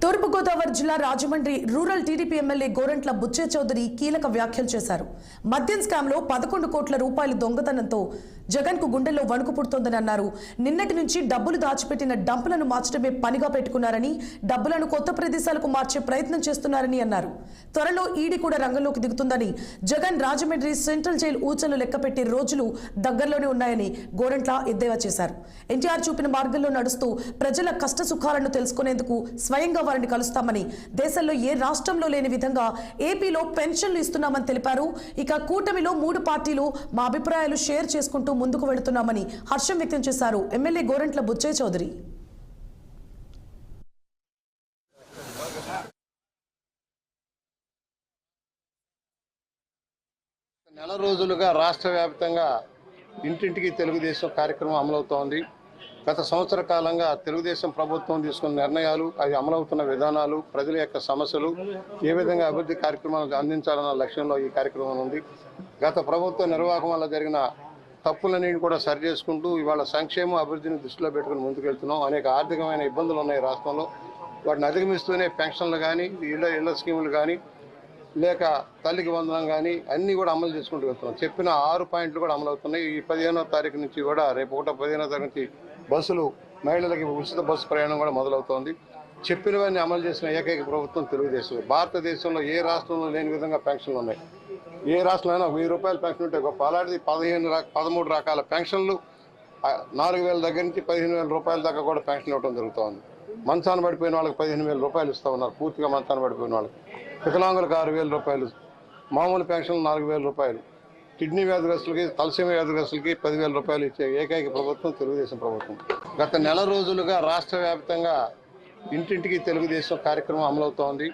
తూర్పుగోదావరి జిల్లా Rajahmundry rural TDP MLA Gorantla Butchaiah Chowdary కీలక వ్యాఖ్యలు చేశారు. మద్యం స్కామ్లో 11 కోట్ల రూపాయల దొంగతనంతో జగన్ కు గుండెల్లో వణుకు పుడుతోందని అన్నారు. నిన్నటి నుంచి డబ్బులు దాచిపెట్టిన డంపులను మార్చడమే పనిగా పెట్టుకున్నారని, డబ్బులను కొత్త ప్రదేశాలకు మార్చే ప్రయత్నం చేస్తున్నారని అన్నారు. త్వరలో ఈడీ కూడా రంగంలోకి దిగుతుందని, జగన్ రాజమండ్రి సెంట్రల్ జైలు ఊచలు లెక్కపెట్టే రోజులు దగ్గరలోనే ఉన్నాయని గోరంట్ల ఎద్దేవా చేశారు. ఎన్టీఆర్ చూపిన మార్గంలో నడుస్తూ ప్రజల కష్ట సుఖాలను తెలుసుకునేందుకు స్వయంగా వారిని కలుస్తామని, దేశంలో ఏ రాష్ట్రంలో లేని విధంగా ఏపీలో పెన్షన్లు ఇస్తున్నామని తెలిపారు. ఇక కూటమిలో 3 పార్టీలు మా అభిప్రాయాలు షేర్ చేసుకుంటూ ముందుకు వెళుతున్నామని హర్షం వ్యక్తం చేశారు ఎమ్మెల్యే గోరంట్ల బుచ్చే చౌదరి. నెల రోజులుగా రాష్ట్ర వ్యాప్తంగా ఇంటింటికి తెలుగుదేశం కార్యక్రమం అమలవుతోంది. గత సంవత్సర కాలంగా తెలుగుదేశం ప్రభుత్వం తీసుకున్న నిర్ణయాలు, అవి అమలవుతున్న విధానాలు, ప్రజల యొక్క సమస్యలు, ఏ విధంగా అభివృద్ధి కార్యక్రమాలను అందించాలన్న లక్ష్యంలో ఈ కార్యక్రమం ఉంది. గత ప్రభుత్వ నిర్వాహకం వల్ల జరిగిన తప్పులన్నింటినీ కూడా సరి చేసుకుంటూ ఇవాళ సంక్షేమ అభివృద్ధిని దృష్టిలో పెట్టుకుని ముందుకెళ్తున్నాం. అనేక ఆర్థికమైన ఇబ్బందులు ఉన్నాయి రాష్ట్రంలో. వాటిని అధిగమిస్తూనే పెన్షన్లు కానీ, ఇళ్ల స్కీములు కానీ, లేక తల్లికి వందనం కానీ అన్నీ కూడా అమలు చేసుకుంటూ వెళ్తున్నాం. చెప్పిన 6 పాయింట్లు కూడా అమలవుతున్నాయి. ఈ 15వ తారీఖు నుంచి కూడా, రేపు 15వ తారీఖు నుంచి బస్సులు, మహిళలకి ఉచిత బస్సు ప్రయాణం కూడా మొదలవుతోంది. చెప్పినవన్నీ అమలు చేసిన ఏకైక ప్రభుత్వం తెలుగుదేశం. భారతదేశంలో ఏ రాష్ట్రంలో లేని విధంగా పెన్షన్లు ఉన్నాయి. ఏ రాష్ట్రంలో 1000 రూపాయల పెన్షన్ ఉంటే గొప్ప. అలాంటిది 13 రకాల పెన్షన్లు, 4000 దగ్గర నుంచి 15,000 రూపాయల దాకా కూడా పెన్షన్ ఇవ్వడం జరుగుతోంది. మంచాన పడిపోయిన వాళ్ళకి 15,000 రూపాయలు ఇస్తూ ఉన్నారు. పూర్తిగా మంచాన పడిపోయిన వాళ్ళకి. వికలాంగులకు 6,000 రూపాయలు, మామూలు పెన్షన్లు 4,000 రూపాయలు, కిడ్నీ వ్యాధిగ్రస్తులకి, తలసీమ వ్యాధిగ్రస్తులకి 10,000 రూపాయలు ఇచ్చే ఏకైక ప్రభుత్వం తెలుగుదేశం ప్రభుత్వం. గత నెల రోజులుగా రాష్ట్ర వ్యాప్తంగా ఇంటింటికి తెలుగుదేశం కార్యక్రమం అమలవుతోంది.